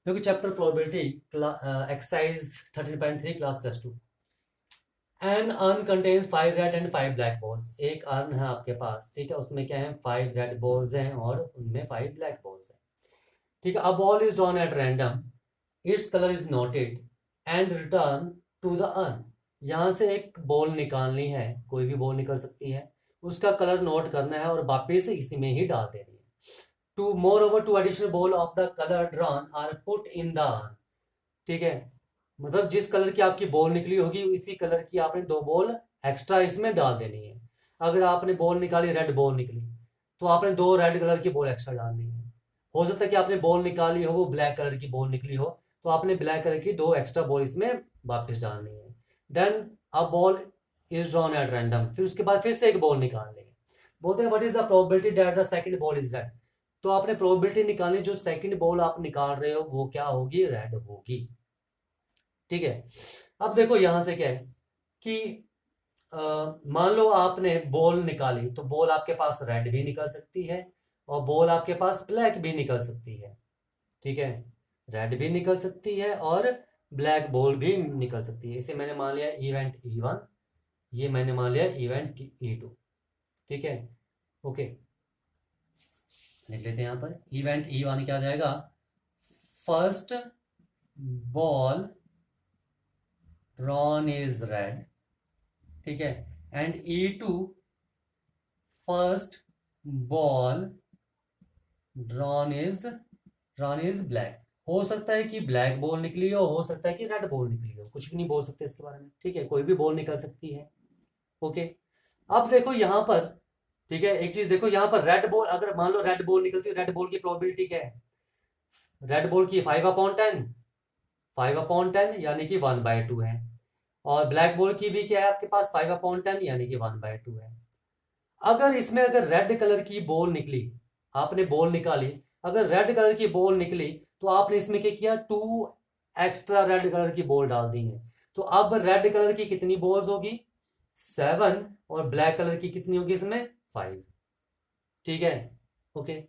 देखो chapter probability exercise 13.3 class +2। An urn contains 5 red and 5 black balls. एक urn है आपके पास, ठीक है, उसमें क्या है 5 रेड बॉल्स हैं और उनमें 5 ब्लैक बॉल्स हैं, ठीक है। A ball is drawn at random, its colour is noted and return to the urn. यहाँ से एक बॉल निकालनी है, कोई भी बॉल निकल सकती है, उसका कलर नोट करना है और वापिस इसी में ही डाल देनी है। Two moreover two additional ball of the colour drawn are put in the urn, ठीक है। मतलब जिस कलर की आपकी बॉल निकली होगी इसी कलर की आपने 2 बॉल एक्स्ट्रा इसमें डाल देनी है। अगर आपने बॉल निकाली, रेड बॉल निकली, तो आपने 2 रेड कलर की बॉल एक्स्ट्रा डालनी है। हो सकता है कि आपने बॉल निकाली हो, वो ब्लैक कलर की बॉल निकली हो, तो आपने ब्लैक कलर की 2 एक्स्ट्रा बॉल इसमें वापस डालनी है। Then a ball is drawn at random, फिर उसके बाद फिर से एक बॉल निकाल लेंगे। बोलते हैं what is the probability that the second ball is red. तो आपने प्रोबेबिलिटी निकालनी, जो सेकंड बॉल आप निकाल रहे हो वो क्या होगी, रेड होगी, ठीक है। अब देखो यहां से क्या है कि मान लो आपने बॉल निकाली, तो बॉल आपके पास रेड भी निकल सकती है और बॉल आपके पास ब्लैक भी निकल सकती है, ठीक है। रेड भी निकल सकती है और ब्लैक बॉल भी निकल सकती है। इसे मैंने मान लिया इवेंट E1, ये मैंने मान लिया इवेंट E2, ठीक है। ओके, लिख लेते हैं यहां पर इवेंट E1 क्या आ जाएगा, first ball drawn is red, ठीक है, and E2 first ball drawn is black. हो सकता है कि ब्लैक बॉल निकली हो सकता है कि रेड बॉल निकली हो, कुछ भी नहीं बोल सकते इसके बारे में, ठीक है, कोई भी बॉल निकल सकती है। ओके, अब देखो यहां पर, ठीक है, एक चीज देखो यहां पर रेड बॉल, अगर मान लो रेड बॉल निकलती है, रेड बॉल की प्रोबेबिलिटी क्या है, रेड बॉल की 5/10, 5/10 यानी कि 1/2 है, और ब्लैक बॉल की भी क्या है आपके पास 5/10 यानी कि 1/2 है। अगर इसमें अगर रेड कलर की बॉल निकली, आपने बॉल निकाली, अगर रेड कलर की बॉल निकली, तो आपने इसमें क्या किया, 2 एक्स्ट्रा रेड कलर की बॉल डाल दी है। तो अब रेड कलर की कितनी बॉल्स होगी, 7, और ब्लैक कलर की कितनी होगी इसमें, 5, ठीक है। ओके,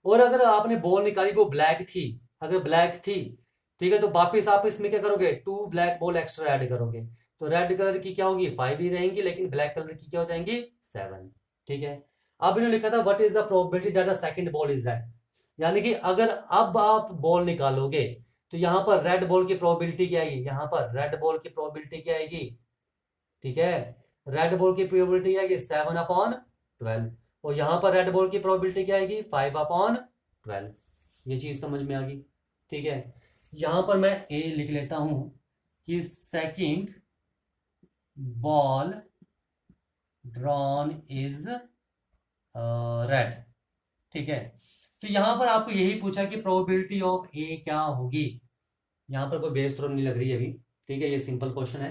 और अगर आपने बॉल निकाली वो ब्लैक थी, अगर ब्लैक थी, ठीक है, तो वापिस आप इसमें क्या करोगे, 2 ब्लैक बॉल एक्स्ट्रा ऐड करोगे, तो रेड कलर की क्या होगी 5 ही रहेंगी, लेकिन ब्लैक कलर की क्या हो जाएंगी 7, ठीक है। अब इन्होंने लिखा था what is the probability that the second ball is red, यानी कि अगर अब आप बॉल निकालोगे तो यहां पर रेड बॉल की प्रोबेबिलिटी क्या आएगी, यहां पर रेड बॉल की प्रोबेबिलिटी क्या आएगी, ठीक है, रेड बॉल की प्रोबेबिलिटी आएगी 7/12, और यहां पर रेड बॉल की प्रोबेबिलिटी क्या आएगी 5/12। ये चीज समझ में आ गई, ठीक है। यहां पर मैं ए लिख लेता हूं कि second ball drawn is red, ठीक है। तो यहां पर आपको यही पूछा कि प्रोबेबिलिटी ऑफ ए क्या होगी, यहां पर कोई बेस थ्रो नहीं लग रही है अभी, ठीक है, ये सिंपल क्वेश्चन है।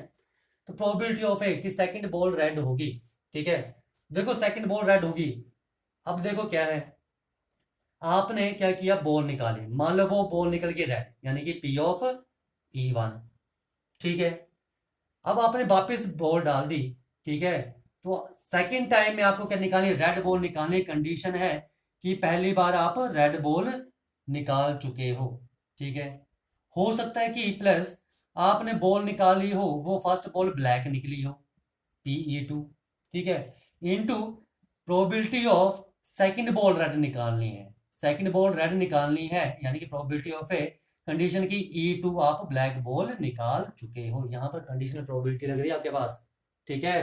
तो प्रोबेबिलिटी ऑफ ए कि सेकंड बॉल रेड होगी, ठीक है। देखो सेकंड बॉल रेड होगी, अब देखो क्या है, आपने क्या किया, बॉल निकाली, मान लो वो बॉल निकल गई रेड, यानी कि P(E1), ठीक है। अब आपने वापस बॉल डाल दी, ठीक है, तो सेकंड टाइम में आपको क्या निकालनी, रेड बॉल निकालने की कंडीशन है कि पहली बार आप रेड बॉल निकाल चुके हो, ठीक है। हो सकता है कि प्लस आपने बॉल निकाली हो, वो फर्स्ट बॉल ब्लैक निकली हो, Pe2, ठीक है, into probability of second ball red निकालनी है, सेकंड बॉल रेड निकालनी है, यानी कि प्रोबेबिलिटी ऑफ ए कंडीशन की E2 आप ब्लैक बॉल निकाल चुके हो, यहां पर कंडीशनल प्रोबेबिलिटी लग रही है आपके पास, ठीक है।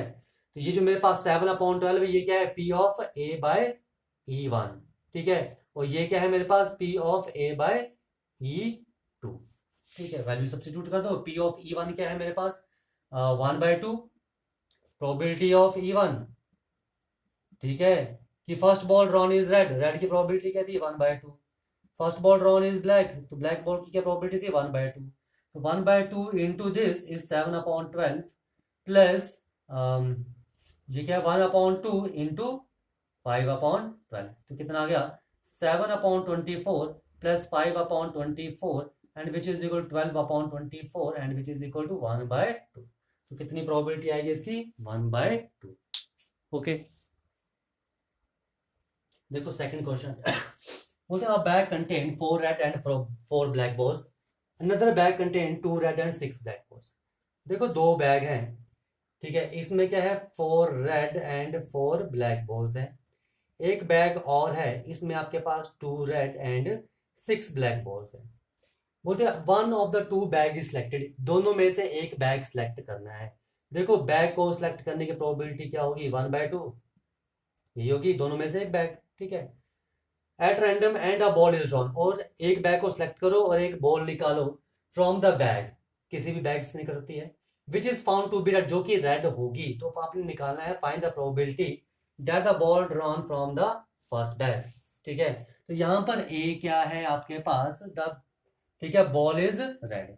तो ये जो मेरे पास 7/12 है, ये क्या है, P(A)/E1, ठीक है, और ये क्या है मेरे पास, P(A)/E2, ठीक है। वैल्यू सब्स्टिट्यूट कर दो, P(E1) क्या है मेरे पास 1/2, प्रोबेबिलिटी ऑफ E1, ठीक है, कि first ball drawn is red, red की प्रोबेबिलिटी क्या थी 1/2, first ball drawn is black, तो ब्लैक बॉल की क्या प्रोबेबिलिटी थी 1/2, तो 1/2 इंटू दिस इज 7/12 प्लस ये क्या 1/2 इंटू 5/12, तो कितना आ गया 7/24 plus 5/24 and which is equal 12/24 and which is equal to 1/2, तो कितनी प्रोबेबिलिटी आएगी इसकी 1/2। ओके, देखो सेकंड क्वेश्चन बोलते हैं bag contain 4 red and 4 black balls, another bag contain 2 red and 6 black balls. देखो दो बैग हैं, ठीक है, इसमें क्या है 4 रेड एंड 4 ब्लैक बॉल्स हैं। एक बैग और है, इसमें आपके पास 2 रेड एंड 6 ब्लैक बॉल्स हैं। बोलते हैं one of the two bag is selected, दोनों में से एक बैग सिलेक्ट करना है। देखो बैग को सिलेक्ट करने की प्रोबेबिलिटी क्या होगी, 1/2, ये होगी दोनों में से एक बैग, ठीक है। At random and a ball is drawn, और एक बैग को सिलेक्ट करो और एक बॉल निकालो फ्रॉम द बैग, किसी भी बैग से निकल सकती है, which is found to be red, जो कि रेड होगी। तो आपने निकालना है find the probability that the ball drawn from the first bag, ठीक है। तो यहां पर ए क्या है आपके पास, द, ठीक है, ball is red,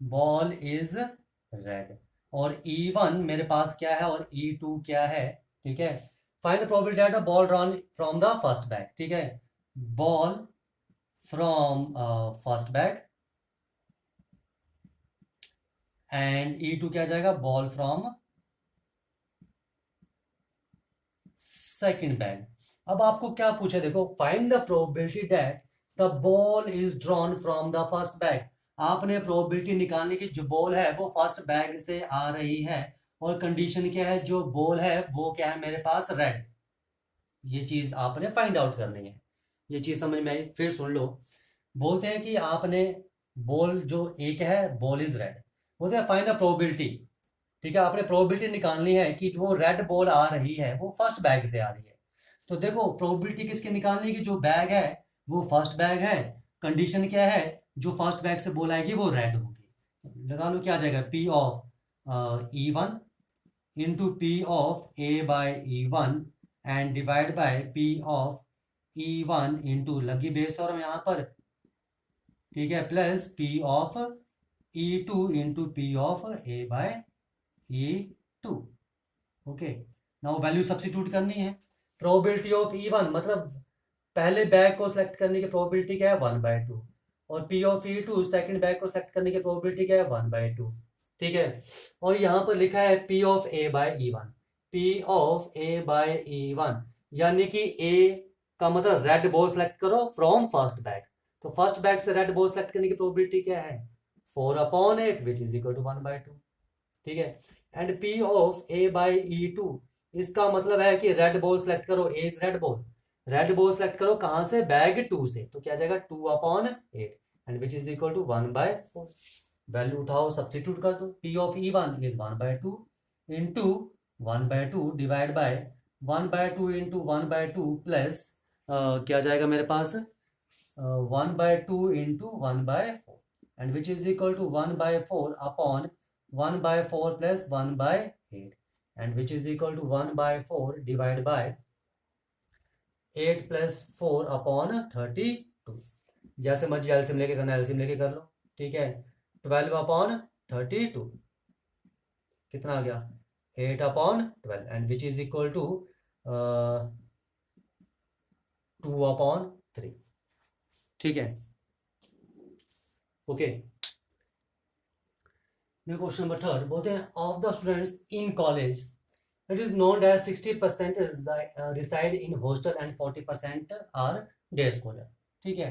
ball is red, और E1 मेरे पास क्या है और E2 क्या है, ठीक है। Find the probability that the ball drawn from the first bag, ठीक है, ball from first bag, and E2 क्या जाएगा, बॉल फ्रॉम सेकंड बैग। अब आपको क्या पूछा, देखो find the probability that the ball is drawn from the first bag. आपने प्रोबेबिलिटी निकालने की, जो बॉल है वो फर्स्ट बैग से आ रही है, और कंडीशन क्या है, जो बॉल है वो क्या है मेरे पास रेड। ये चीज आपने फाइंड आउट करनी है, ये चीज समझ में आई, फिर सुन लो। बोलते हैं कि आपने बॉल जो एक है, बॉल इज रेड, बोलते हैं फाइंड द प्रोबेबिलिटी, ठीक है, आपने प्रोबेबिलिटी निकालनी है कि जो रेड बॉल आ रही है वो फर्स्ट बैग से आ रही है। तो देखो प्रोबेबिलिटी किसकी निकालनी है कि जो बैग है वो फर्स्ट बैग है, कंडीशन क्या है, जो फर्स्ट बैग से बॉल आएगी वो रेड होगी। लगा लो क्या आ जाएगा, P of E1 into P of A/E1 and divide by P of E1 into, लगी बेस और यहाँ पर, ठीक है, plus P of E2 into P of A/E2। Okay, now value substitute करनी है। प्रोबेबिलिटी ऑफ E1 मतलब पहले बैग को सिलेक्ट करने की प्रोबेबिलिटी क्या है, 1/2, और P of E2 second bag को सिलेक्ट करने की प्रोबेबिलिटी क्या है, 1/2, ठीक है। और यहाँ पर लिखा है P of A/E1, P of A/E1 यानी कि A का मतलब रेड बॉल सेलेक्ट करो फ्रॉम फर्स्ट बैग, तो फर्स्ट बैग से रेड बॉल सेलेक्ट करने की प्रोबेबिलिटी क्या है, 4/8 विच इज इक्वल टू 1/2, ठीक है। एंड P ऑफ A/E2, इसका मतलब है कि रेड बॉल सेलेक्ट करो, A is red ball, red ball select करो कहां से, बैग 2 से, तो क्या जाएगा 2/8 and which is equal to 1/4। Value उठाओ सब्स्टिट्यूट कर दो, P of E1 is 1/2 into 1/2 divide by 1/2 into 1/2 plus क्या जाएगा मेरे पास 1/2 into 1/4 and which is equal to 1/4 upon 1/4 plus 1/8 and which is equal to 1/4 divide by 8 plus 4 upon 32। जैसे मर्जी LCM लेके करना, एलसीएम लेके कर लो, ठीक है। 12/32 कितना आ गया, 8/12 and which is equal to 2/3, ठीक है। ओके, क्वेश्चन नंबर 3 बोलते हैं of the students in college it is known that 60% reside in hostel and 40% are day scholar, ठीक है।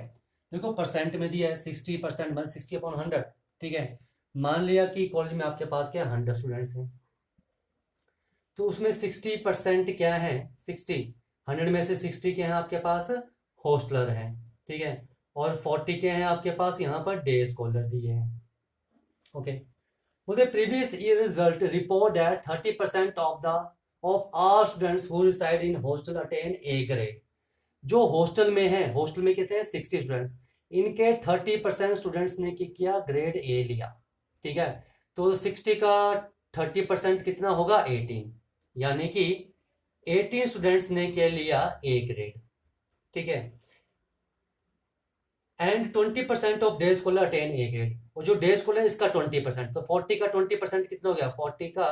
देखो परसेंट में दिया है 60%, मतलब 60/100, ठीक है। मान लिया कि कॉलेज में आपके पास क्या 100 स्टूडेंट्स हैं, तो उसमें 60% क्या है, 100 में से 60 के हैं आपके पास हॉस्टलर हैं, ठीक है, और 40 के हैं आपके पास यहाँ पर डे स्कॉलर दिए हैं। Okay, the previous year result report that 30% of all students who reside in hostel attain A grade। जो हॉस्टल में है, हॉस्टल में कितने हैं 60 स्टूडेंट्स, इनके 30% स्टूडेंट्स ने किया ग्रेड ए लिया, ठीक है। तो 60 का 30% कितना होगा 18, यानी कि 18 स्टूडेंट्स ने क्या लिया ए ग्रेड, ठीक है। And 20% of day scholar attain A grade, और जो डे स्कॉलर इसका 20%, तो 40 का 20% कितना हो गया, 40 का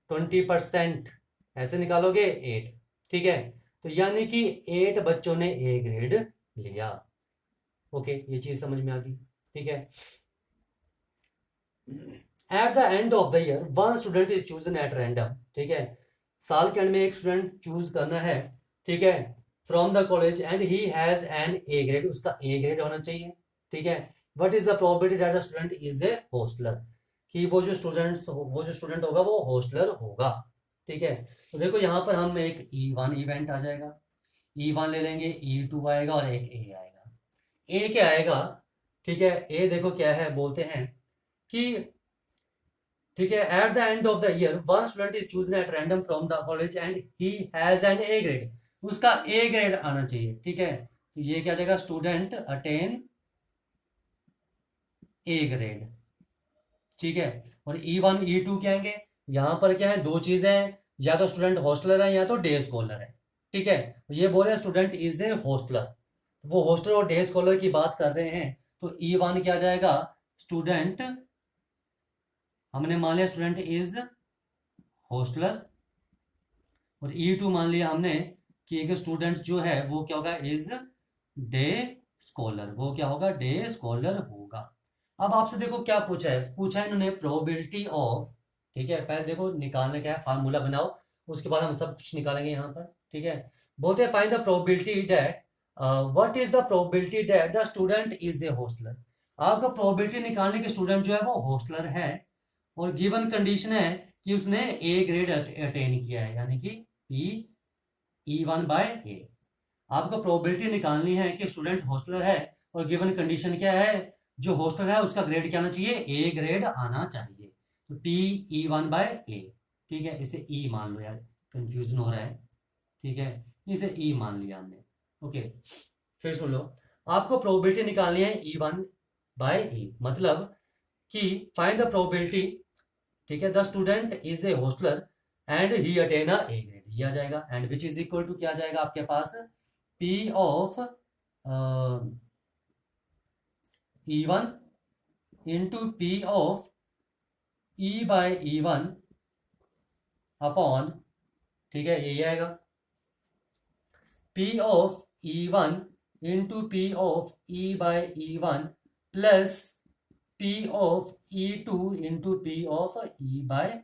20% ऐसे निकालोगे 8, ठीक है। तो यानी कि 8 बच्चों ने ए ग्रेड लिया। ओके, ये चीज समझ में आ गई, ठीक है। At the end of the year one student is chosen at random, ठीक है। साल के एंड में एक स्टूडेंट चूज करना है, ठीक है, from the college and he has an A grade, उसका ए ग्रेड होना चाहिए, ठीक है। What is the probability that the student is a hosteler, कि वो जो स्टूडेंट होगा वो होस्टलर होगा, ठीक है। तो देखो यहाँ पर हम एक E1 इवेंट आ जाएगा, E1 ले लेंगे, E2 आएगा और एक ए आएगा। ए क्या आएगा, ठीक है, ए देखो क्या है, बोलते हैं कि ठीक है, at the end of the year one student is chosen at random from the college and he has an A grade, उसका ए ग्रेड आना चाहिए, ठीक है। तो ये क्या जाएगा, स्टूडेंट अटेन ए ग्रेड, ठीक है। और E1 E2 क्या आएंगे, यहां पर क्या है, दो चीजें हैं, या तो स्टूडेंट हॉस्टलर है या तो डे स्कॉलर है, ठीक है। ये बोल रहे हैं स्टूडेंट इज ए हॉस्टलर, वो हॉस्टलर और डे स्कॉलर की बात कर रहे हैं, तो E1 क्या जाएगा, स्टूडेंट, हमने मान लिया स्टूडेंट इज हॉस्टलर, और E2 मान लिया हमने कि एक स्टूडेंट जो है वो क्या होगा, इज डे स्कॉलर, वो क्या होगा, डे स्कॉलर होगा। अब आपसे देखो क्या पूछा है इन्होंने प्रोबेबिलिटी ऑफ, ठीक है। पहले देखो निकालने क्या है, फार्मूला बनाओ, उसके बाद हम सब कुछ निकालेंगे यहाँ पर, ठीक है। बोलते हैं find the probability that, what is the probability that the student is a hosteller, आपका प्रोबेबिलिटी निकालने के स्टूडेंट जो है वो हॉस्टलर है, और गिवन कंडीशन है कि उसने ए ग्रेड अटेन किया है, यानी कि E1 बाय ए। आपको प्रोबेबिलिटी निकालनी है कि स्टूडेंट हॉस्टलर है, और गिवन कंडीशन क्या है, जो हॉस्टलर है उसका ग्रेड क्या आना चाहिए, ए ग्रेड आना चाहिए, तो E1 बाय ए, ठीक है। इसे ई मान लो यार, कंफ्यूजन हो रहा है, ठीक है, इसे ई मान लिया हमने, ओके। फिर सुन लो, आपको प्रोबेबिलिटी निकालनी है E1 बाय ए, मतलब कि फाइंड द प्रोबेबिलिटी, ठीक है, the student is a hosteler and he attain a A grade, ये आ जाएगा, and which is equal to क्या आ जाएगा आपके पास, P of E1 into P of E by E1 upon, ठीक है, यही आएगा, P of E1 into P of E by E1 plus P of E2 into P of E by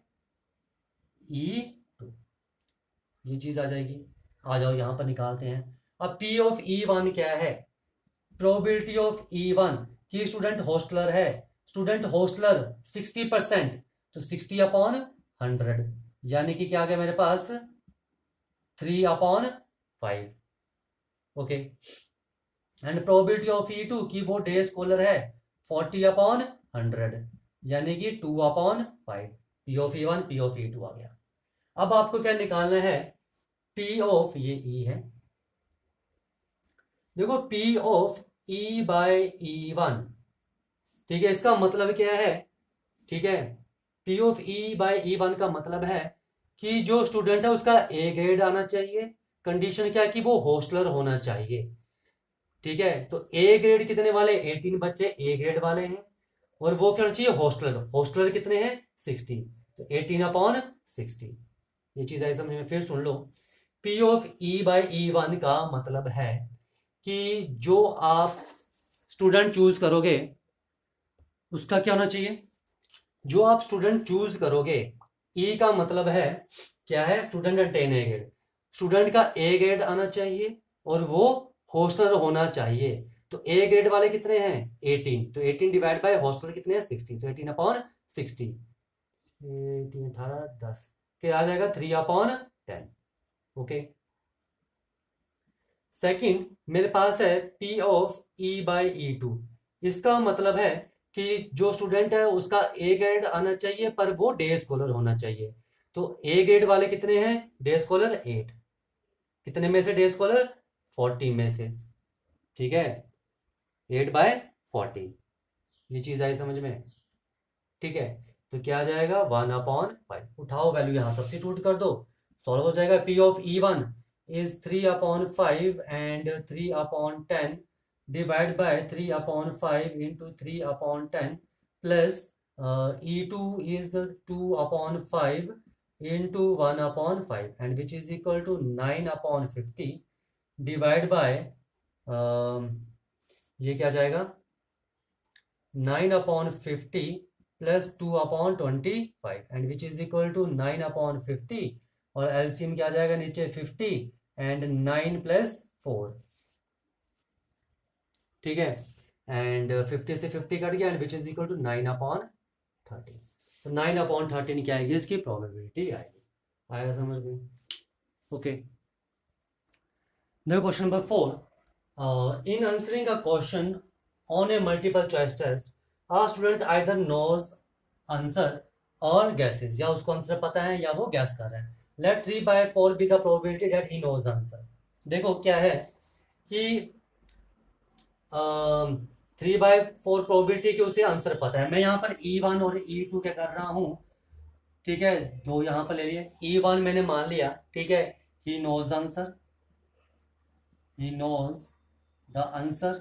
E2, ये चीज आ जाएगी। आ जाओ यहां पर निकालते हैं। अब P ऑफ E1 क्या है, प्रोबेबिलिटी ऑफ E1 कि स्टूडेंट हॉस्टलर है, स्टूडेंट हॉस्टलर 60%, तो 60 अपॉन 100, यानी कि क्या आ गया मेरे पास, 3 upon 5, okay. And probability of E2 कि वो डे स्कॉलर है, 40 अपॉन 100, यानी कि 2 upon 5, P of E1 P of E2 आ गया। अब आपको क्या निकालना है, P ऑफ, ये E है, देखो P of E by E1, ठीक है, इसका मतलब क्या है, ठीक है, P of E by E1 का मतलब है कि जो स्टूडेंट है उसका ए ग्रेड आना चाहिए, कंडीशन क्या है कि वो हॉस्टलर होना चाहिए, ठीक है। तो ए ग्रेड कितने वाले, 18 बच्चे ए ग्रेड वाले हैं, और वो क्या होना चाहिए, हॉस्टलर, हॉस्टलर कितने हैं, 60, तो 18 अपॉन 60, ये चीज आई समझ में। फिर सुन लो, P of E by E1 का मतलब है कि जो आप स्टूडेंट चूज करोगे उसका क्या होना चाहिए, जो आप स्टूडेंट चूज करोगे, ई का मतलब है क्या है, student attain A grade, student का ए ग्रेड आना चाहिए और वो हॉस्टलर होना चाहिए। तो ए ग्रेड वाले कितने हैं, 18, तो 18 डिवाइड बाय हॉस्टलर कितने हैं, 60, तो 18 अपॉन 60, 3 18 10, फिर आ जाएगा 3 अपॉन 10, ओके। सेकंड मेरे पास है P of E by E2, इसका मतलब है कि जो स्टूडेंट है उसका ए ग्रेड आना चाहिए पर वो डे स्कॉलर होना चाहिए। तो ए ग्रेड वाले कितने हैं, डे स्कॉलर 8, कितने में से डे स्कॉलर, 40 में से, ठीक है, 8 बाय 40, ये चीज आई समझ में, ठीक है। तो क्या आ जाएगा, 1 अपॉन 5, उठाओ वैल्यू यहां सब्स्टिट्यूट कर दो, सॉल्व हो जाएगा। P of E1 is 3 upon 5 and 3 upon 10 divide by 3 upon 5 into 3 upon 10 plus E2 is 2 upon 5 into 1 upon 5 and which is equal to 9 upon 50 divide by ये क्या जाएगा, 9 upon 50 plus 2 upon 25 and which is equal to 9 upon 50 और LCM क्या जाएगा नीचे 50 and 9 plus 4, ठीक है, and 50 से 50 कट गया, and which is equal to 9/13। तो 9/13 क्या आएगी, इसकी प्रोबेबिलिटी आएगी। आया समझ में? ओके, देखो question number 4, in answering a question on a multiple choice test a student either knows answer और गैसेस, या उसको आंसर पता है या वो गैस कर रहा है। Let 3/4 be the probability that he knows answer. देखो क्या है कि 3/4 प्रोबेबिलिटी कि उसे आंसर पता है। मैं यहाँ पर E1 और E2 क्या कर रहा हूँ, ठीक है, दो यहाँ पर ले लिए। E1 मैंने मान लिया, ठीक है, he knows answer, he knows the answer,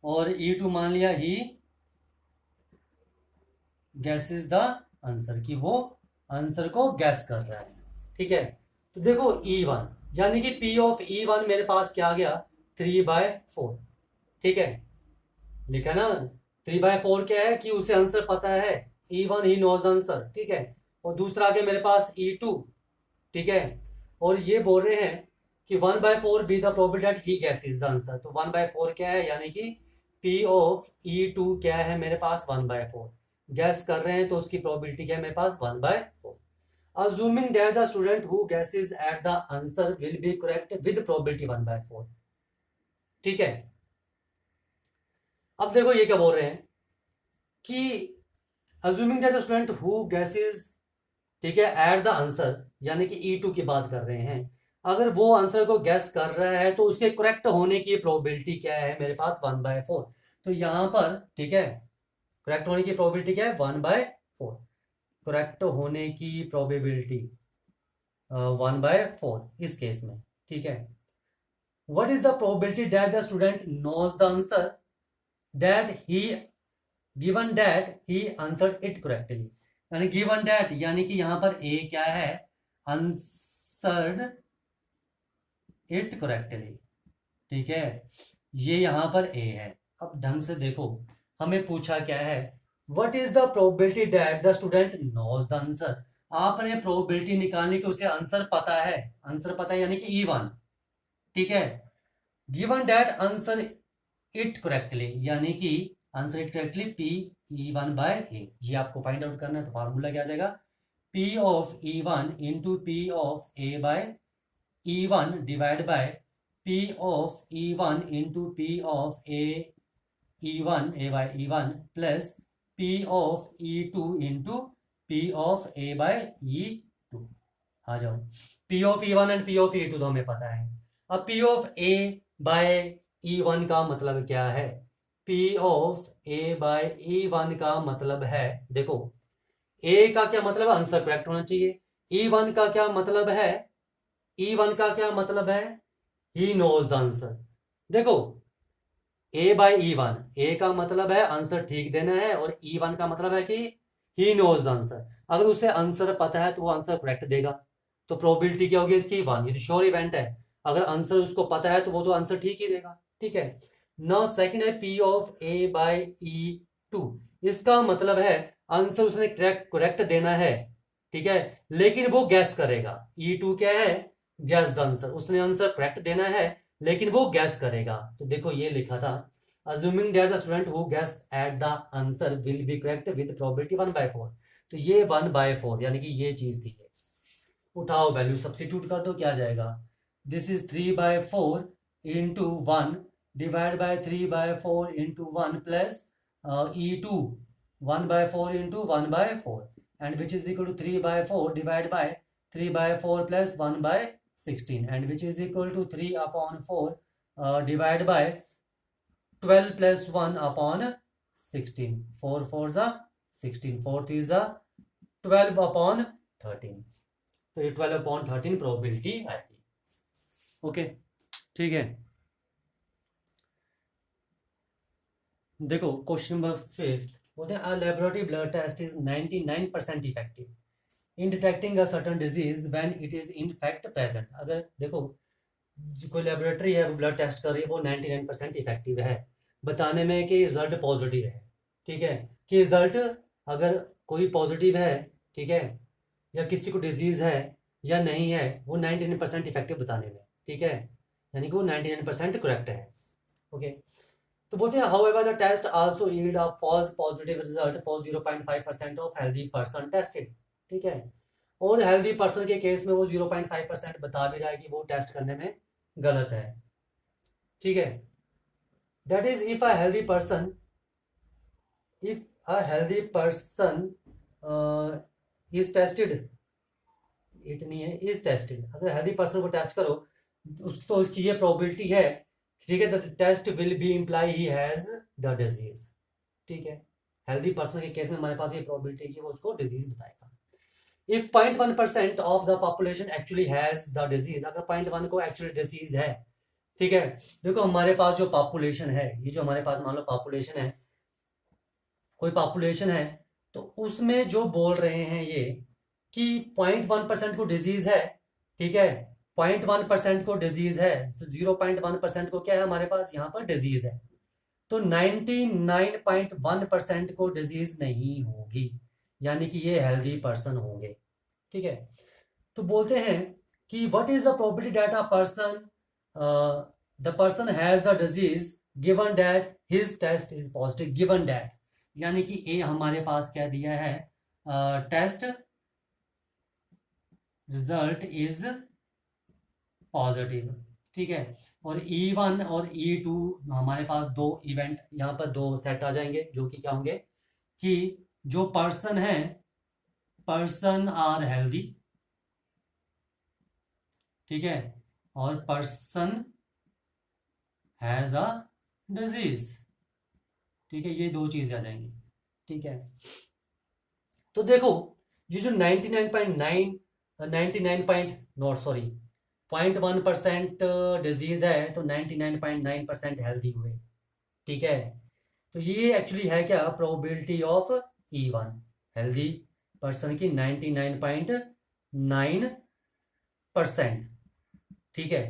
और E2 मान लिया he guesses the answer, कि वो आंसर को गैस कर रहा है। ठीक है, तो देखो E1 यानी कि P ऑफ E1 मेरे पास क्या आ गया, 3/4। ठीक है, लिखा ना, 3/4 क्या है कि उसे आंसर पता है, E1 ही नोज आंसर। ठीक है, और दूसरा आ गया मेरे पास E2। ठीक है, और ये बोल रहे हैं कि 1/4 B the probability that he guesses the answer. तो 1/4 क्या है, यानी कि P ऑफ E2 क्या है मेरे पास, 1/4 गैस कर रहे हैं, तो उसकी प्रोबेबिलिटी क्या है मेरे पास, 1/4। Assuming that the student who guesses at the answer will be correct with probability 1/4। ठीक है, अब देखो ये क्या बोल रहे हैं कि assuming that the student who guesses, ठीक है, एट द आंसर, यानी कि E2 की बात कर रहे हैं, अगर वो आंसर को गैस कर रहा है तो उसके करेक्ट होने की प्रोबेबिलिटी क्या है मेरे पास, 1/4। तो यहां पर, ठीक है, करेक्ट होने की प्रोबेबिलिटी क्या है, 1/4। करेक्ट होने की प्रोबेबिलिटी 1/4 इस केस में। ठीक है, what is the probability that the student knows the answer that he given that he answered it correctly. यानी गिवन दैट यानी कि यहां पर ए क्या है, आंसर्ड इट करेक्टली। ठीक है, ये यहां पर ए है। अब ढंग से देखो, हमें पूछा क्या है, what is the probability that the student knows the answer. आपने प्रोबेबिलिटी निकालनी कि उसे आंसर पता है, आंसर पता है यानी कि E1। ठीक है, given that answer it correctly, यानी कि आंसर इट करेक्टली P(E1/A)। ये आपको फाइंड आउट करना है, तो फार्मूला क्या आ जाएगा, P of E1 into P of A/E1 divide by P of E1 into P of A/E1 plus P of E2 into P of A/E2। आ जाओ, P of E1 and P of E2 तो हमें पता है। अब P of A/E1 का मतलब क्या है, P ऑफ A/E1 का मतलब है, देखो A का क्या मतलब है, आंसर करेक्ट होना चाहिए। E1 का क्या मतलब है, E1 का क्या मतलब है, ही नोज द आंसर। देखो A/E1, A का मतलब है आंसर ठीक देना है, और E1 का मतलब है कि ही नोज द आंसर। अगर उसे आंसर पता है तो वो आंसर करेक्ट देगा, तो प्रोबेबिलिटी क्या होगी इसकी, 1। ये तो श्योर इवेंट है, अगर आंसर उसको पता है तो वो तो आंसर ठीक ही देगा। ठीक है, नाउ सेकंड है P ऑफ A/E2। इसका मतलब है आंसर उसने करेक्ट देना है, ठीक है, लेकिन वो गैस करेगा। E2 क्या है, गैस द आंसर। उसने आंसर करेक्ट देना है लेकिन वो गैस करेगा। तो देखो ये लिखा था, assuming that the student who guess at the answer will be correct with probability 1/4। तो ये 1/4 यानी कि ये चीज थी। उठाओ वैल्यू सब्सिट्यूट कर दो, क्या जाएगा, this is 3/4 into 1 divide by 3/4 into 1 plus E2 1/4 into 1/4, and which is equal to 3/4 divide by 3/4 plus 1/16, and which is equal to 3/4 divide by 12 plus 1/16। 4 4 16, 4 3 12/13। तो ये 12/13 प्रोबेबिलिटी आएगी। ओके, ठीक है, देखो क्वेश्चन नंबर 5 बोलते हैं, a laboratory blood test is 99% effective in detecting a certain disease when it is in fact present. अगर देखो कोई लेबोरेटरी है वो ब्लड टेस्ट कर रही है, वो 99% इफेक्टिव है बताने में कि रिजल्ट पॉजिटिव है। ठीक है, कि रिजल्ट अगर कोई पॉजिटिव है, ठीक है, या किसी को डिजीज है या नहीं है, वो 99% इफेक्टिव बताने में। ठीक है, यानी कि वो 99% करेक्ट है। ओके, तो बोलते हैं however the test also yield a false positive result for 0.5% of healthy person tested। ठीक है, और हेल्दी पर्सन के केस में वो 0.5% बता भी रहा है कि वो टेस्ट करने में गलत है। ठीक है, that is if a healthy person, if a healthy person is tested, it नहीं है, इज टेस्टेड, अगर हेल्दी पर्सन को टेस्ट करो तो उसकी ये प्रोबेबिलिटी है, ठीक है, the test will be imply he has the disease. ठीक है, हेल्दी पर्सन के केस में हमारे पास ये प्रोबेबिलिटी है कि वो उसको डिजीज बताएगा। If 0.1% of the population actually has the disease, अगर 0.1 को एक्चुअली डिजीज है, ठीक है, देखो हमारे पास जो पॉपुलेशन है, ये जो हमारे पास मान लो पॉपुलेशन है, कोई पॉपुलेशन है, तो उसमें जो बोल रहे हैं ये कि 0.1% को डिजीज है, ठीक है, 0.1% को डिजीज है, 0.1% को क्या है हमारे पास यहाँ पर डिजीज है, तो 99.1% को डिजीज नहीं होगी, यानी कि ये हेल्दी पर्सन होंगे। ठीक है, तो बोलते हैं कि what is the probability that a person, the person has the disease given that his test is positive, given that, यानी कि ए हमारे पास क्या दिया है, टेस्ट रिजल्ट इज पॉजिटिव। ठीक है, और E1 और E2 हमारे पास दो इवेंट, यहाँ पर दो सेट आ जाएंगे जो कि क्या होंगे कि जो पर्सन है, पर्सन आर हेल्दी, ठीक है, और पर्सन हैज अ डिजीज। ठीक है, ये दो चीजें आ जाएंगी। ठीक है, तो देखो ये जो 99 पॉइंट नॉट सॉरी 0.1% डिजीज है, तो 99.9% हेल्दी हुए। ठीक है, तो ये एक्चुअली है क्या, probability of E1, healthy person की 99.9%। ठीक है,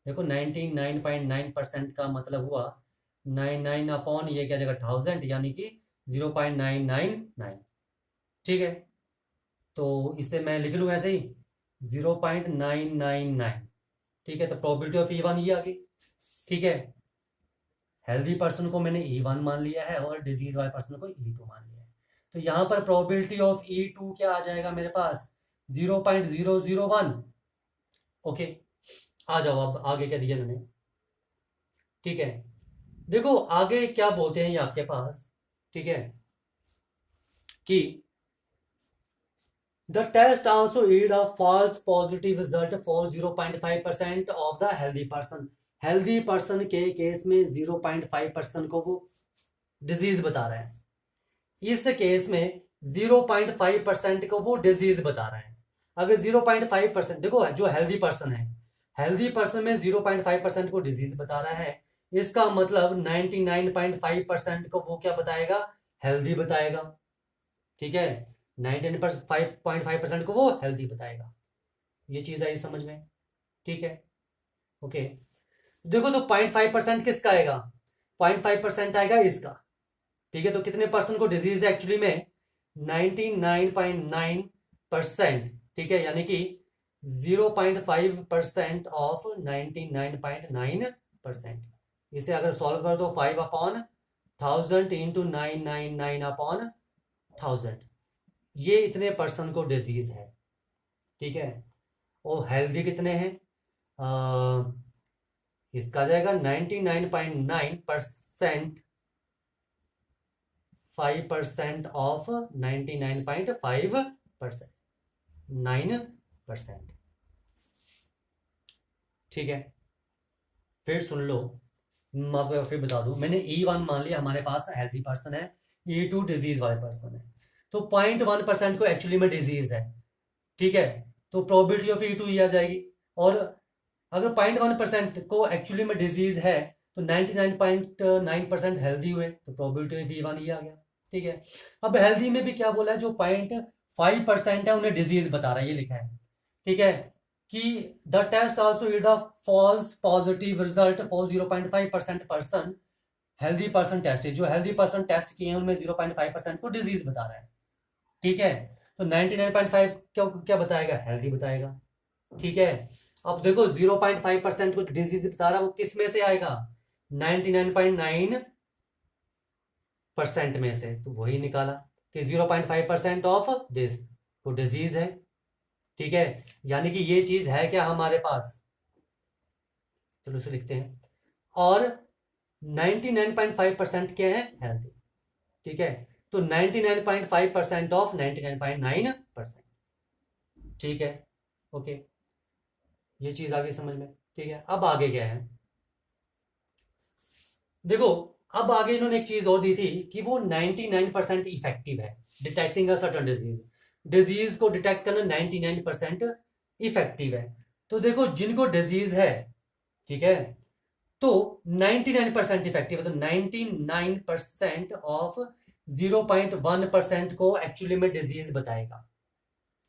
देखो 99.9% का मतलब हुआ 99 अपॉन ये क्या जगह 1000, यानी कि 0.999। ठीक है, तो इसे मैं लिख लूँ ऐसे ही 0.999। ठीक है, तो प्रोबेबिलिटी ऑफ E1 ये आ गई। ठीक है, हेल्दी पर्सन को मैंने E1 मान लिया है और डिजीज वाले पर्सन को E2 मान लिया है, तो यहाँ पर प्रोबेबिलिटी ऑफ E2 क्या आ जाएगा मेरे पास, 0.001। ओके, आ जाओ अब आगे क्या दिया मैंने। ठीक है, देखो आगे क्या बोलते हैं ये आपके पास, ठीक है, कि the test also yield a false positive result for 0.5% of the healthy person। Healthy person के केस में 0.5% को वो डिजीज बता रहा है, इस केस में 0.5% को वो डिजीज बता रहा है। अगर 0.5%, देखो जो हेल्दी पर्सन है, हेल्दी पर्सन में 0.5% को डिजीज बता रहा है, इसका मतलब 99.5% को वो क्या बताएगा, हेल्दी बताएगा। ठीक है, 99.5% को वो हेल्दी बताएगा। ये चीज आई समझ में। ठीक है, ओके, देखो तो 0.5% किसका आएगा, 0.5% आएगा इसका। ठीक है, तो कितने पर्सन को डिजीज है एक्चुअली में, 99.9%। ठीक है, यानी कि 0.5% ऑफ 99.9%। इसे अगर सॉल्व कर दो 5/1000 इंटू 999/1000, ये इतने पर्सन को डिजीज है। ठीक है, और हेल्दी कितने हैं, इसका जाएगा 99.9%, 5% ऑफ 99.5%, 9%। ठीक है, फिर सुन लो, मैं आपको फिर बता दूं, मैंने E1 मान लिया हमारे पास हेल्दी पर्सन है, E2 डिजीज वाले पर्सन है, तो 0.1% को एक्चुअली में डिजीज है। ठीक है, तो प्रोबेबिलिटी ऑफ E2 ये आ जाएगी, और अगर 0.1% को एक्चुअली में डिजीज है, तो 99.9% हेल्दी हुए, तो प्रोबेबिलिटी ऑफ E1 ये आ गया। ठीक है, अब हेल्दी में भी क्या बोला है, जो 0.5% है उन्हें डिजीज बता रहा है, ये लिखा है। ठीक है, कि the test also is the false positive result for 0.5% person, healthy person test, जो हेल्दी पर्सन टेस्ट किए हैं उनमें 0.5% को डिजीज बता रहा है। ठीक है, तो 99.5 क्या क्या बताएगा, हेल्दी बताएगा। ठीक है, अब देखो 0.5% कुछ डिजीज बता रहा है, वो किस में से आएगा? 99.9% में से। तो वही निकाला कि 0.5% ऑफ दिस तो डिजीज है। ठीक है, यानी कि ये चीज है क्या हमारे पास? चलो इसे लिखते हैं। और 99.5% क्या है? हेल्थी। ठीक है, तो 99.5% ऑफ 99.9%। ठीक है, ओके, ये चीज आगे समझ में। ठीक है, अब आगे क्या है देखो। अब आगे इन्होंने एक चीज और दी थी कि वो 99% इफेक्टिव है detecting a certain disease. Disease को डिटेक्ट करना 99% इफेक्टिव है। तो देखो जिनको डिजीज है, ठीक है, तो 99% इफेक्टिव है, तो 99% ऑफ 0.1% को एक्चुअली में डिजीज बताएगा।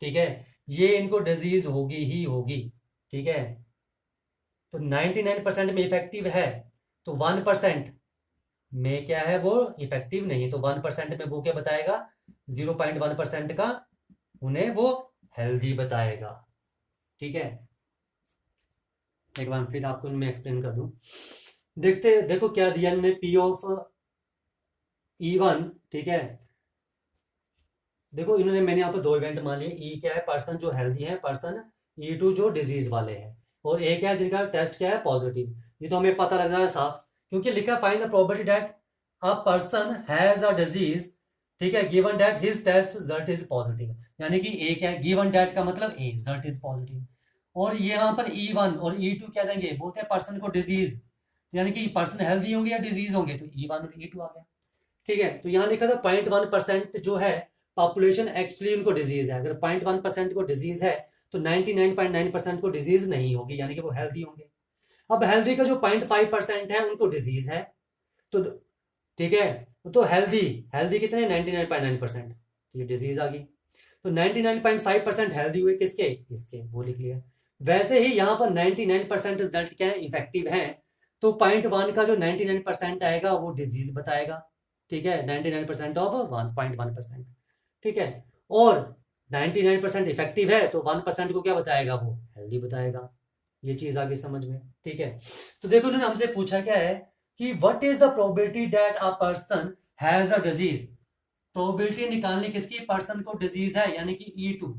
ठीक है, ये इनको डिजीज होगी ही होगी। ठीक है, तो 99% में इफेक्टिव है, तो 1% में क्या है? वो इफेक्टिव नहीं है, तो 1% में वो क्या बताएगा? 0.1% का उन्हें वो हेल्दी बताएगा। ठीक है, एक बार फिर आपको मैं एक्सप्लेन कर दूं। देखो क्या दिया इन्होंने, पी ऑफ E1। ठीक है, देखो इन्होंने, मैंने यहाँ पर दो इवेंट मान लिए। ई क्या है? पर्सन जो हेल्दी है, पर्सन। E2 जो डिजीज वाले हैं, और ए क्या है? जिनका टेस्ट क्या है? पॉजिटिव। ये तो हमें पता लग रहा है साफ, क्योंकि लिखा find the probability that a person has a disease. ठीक है, given that his test result is positive. यानी कि ए क्या है? गिवन दैट का मतलब ए, रिजल्ट इज पॉजिटिव। और यहाँ पर E1 और E2 क्या जाएंगे? बोलते हैं पर्सन को डिजीज, यानी कि पर्सन हेल्दी होंगे या डिजीज होंगे, तो E1 और E2 आ गया। ठीक है, तो यहाँ लिखा था 0.1% जो है पॉपुलेशन एक्चुअली उनको डिजीज है। अगर 0.1% को डिजीज है, तो 99.9% को डिजीज नहीं होगी, यानी कि वो हेल्दी होंगे। अब हेल्दी का जो 0.5% है उनको डिजीज है, तो ठीक है, तो हेल्दी हेल्दी कितने? 99.9%। ये डिजीज आ गई, तो 99.5% हेल्दी हुए किसके? इसके, वो लिख लिया। वैसे ही यहाँ पर 99% रिजल्ट क्या है? इफेक्टिव है, तो 0.1 का जो 99% आएगा वो डिजीज बताएगा। ठीक है, 99% ऑफ 1.1%। ठीक है, और 99% इफेक्टिव है, तो 1% को क्या बताएगा? वो हेल्दी बताएगा। ये चीज आगे समझ में। ठीक है, तो देखो उन्होंने हमसे पूछा क्या है कि what is the probability that a person has a disease. Probability निकालनी किसकी? पर्सन को डिजीज है, यानी कि E2।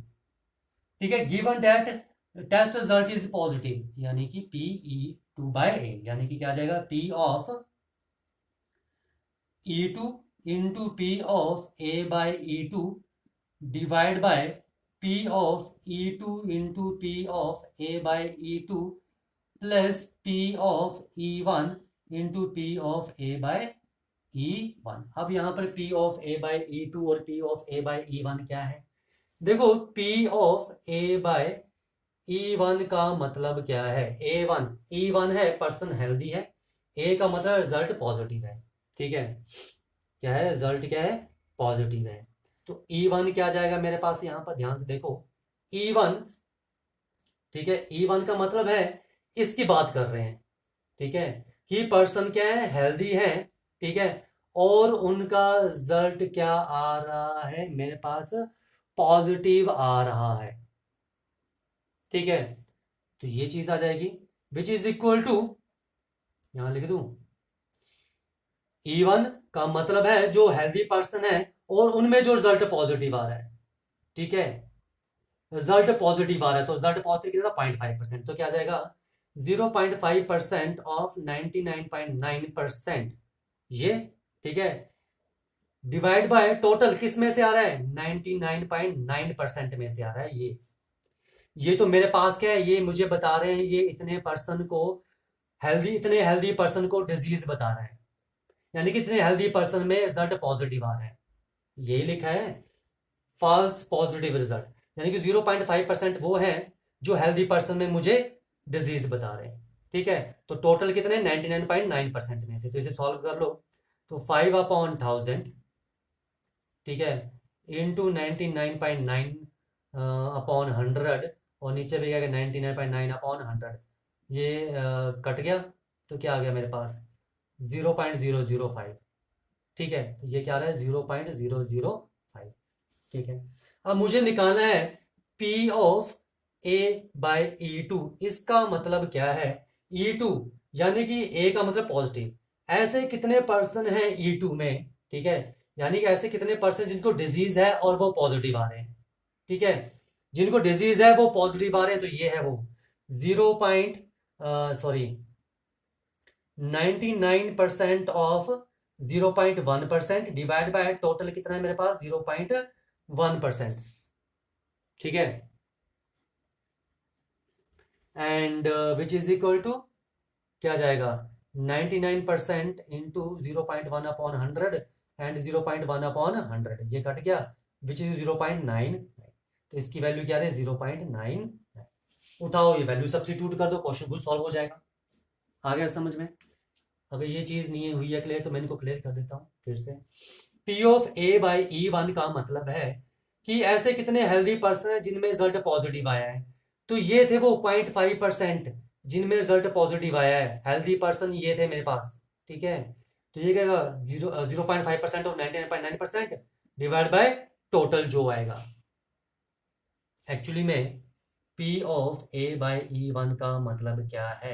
ठीक है, given that test result is positive, यानी कि PE2/A, यानी कि क्या आ जाएगा? P of E2 into P of A/E2 divide by P of E2 into P of A/E2 plus P of E1 into P of A/E1। अब यहां पर P ऑफ A/E2 और P ऑफ A/E1 क्या है? देखो P ऑफ A/E1 का मतलब क्या है? E1 है पर्सन हेल्दी है, ए का मतलब रिजल्ट पॉजिटिव है। ठीक है, क्या है? रिजल्ट क्या है? पॉजिटिव है। तो E1 क्या जाएगा मेरे पास? यहां पर ध्यान से देखो, E1, ठीक है, E1 का मतलब है, इसकी बात कर रहे हैं। ठीक है, कि पर्सन क्या है? हेल्दी है। ठीक है, और उनका रिजल्ट क्या आ रहा है मेरे पास? पॉजिटिव आ रहा है। ठीक है, तो ये चीज आ जाएगी, विच इज इक्वल टू, यहां लिख दूं, E1 का मतलब है जो हेल्दी पर्सन है और उनमें जो रिजल्ट पॉजिटिव आ रहा है। ठीक है, रिजल्ट पॉजिटिव आ रहा है, तो रिजल्ट पॉजिटिव कितना? 0.5%, तो क्या आ जाएगा? 0.5% ऑफ 99.9%, ये। ठीक है, डिवाइड बाय टोटल किस में से आ रहा है? 99.9% में से आ रहा है ये तो मेरे पास क्या है? ये मुझे बता रहे हैं, ये इतने पर्सन को हेल्दी, इतने हेल्दी पर्सन को डिजीज बता रहा है, यानी कि इतने हेल्दी पर्सन में रिजल्ट पॉजिटिव आ रहा है। यही लिखा है, फॉल्स पॉजिटिव रिजल्ट, यानी कि 0.5% वो है जो हेल्दी पर्सन में मुझे डिजीज बता रहे हैं। ठीक है, तो टोटल कितने? 99.9% में से, तो इसे सॉल्व कर लो। तो 5/1000, ठीक है, इंटू 99.9 अपॉन 100, और नीचे भी क्या? 99.9 अपॉन 100। ये कट गया, तो क्या आ गया मेरे पास? 0.005। ठीक है, तो ये क्या आ रहा है? 0.005। ठीक है, अब मुझे निकालना है P ऑफ A/E2, इसका मतलब क्या है? E2 यानी कि A का मतलब पॉजिटिव, ऐसे कितने पर्सन हैं E2 में, ठीक है, यानी कि ऐसे कितने पर्सन जिनको डिजीज है और वो पॉजिटिव आ रहे हैं, ठीक है, जिनको डिजीज है वो पॉजिटिव आ रहे हैं, तो ये है वो 99% ऑफ 0.1% डिवाइड बाय टोटल कितना है मेरे पास 0.1%, ठीक है, and which is equal to क्या जाएगा 99% इंटू 0.1 अपॉन 100 एंड 0.1 अपॉन 100, ये कट गया, विच इज 0.9, तो इसकी वैल्यू क्या है 0.9। उठाओ ये वैल्यू सब्स्टिट्यूट कर दो, क्वेश्चन खुद सॉल्व हो जाएगा। आ गया समझ में? अगर ये चीज नहीं हुई है क्लियर तो मैं इनको क्लियर कर देता हूँ फिर से। P ऑफ A/E1 का मतलब है कि ऐसे कितने हेल्दी पर्सन हैं जिनमें रिजल्ट पॉजिटिव आया है, तो ये थे वो 0.5% जिनमें रिजल्ट पॉजिटिव आया है, हेल्दी पर्सन ये थे मेरे पास, ठीक है, तो ये क्या 0.5% और 99.9% डिवाइड बाय टोटल जो आएगा। एक्चुअली में P ऑफ A/E1 का मतलब क्या है?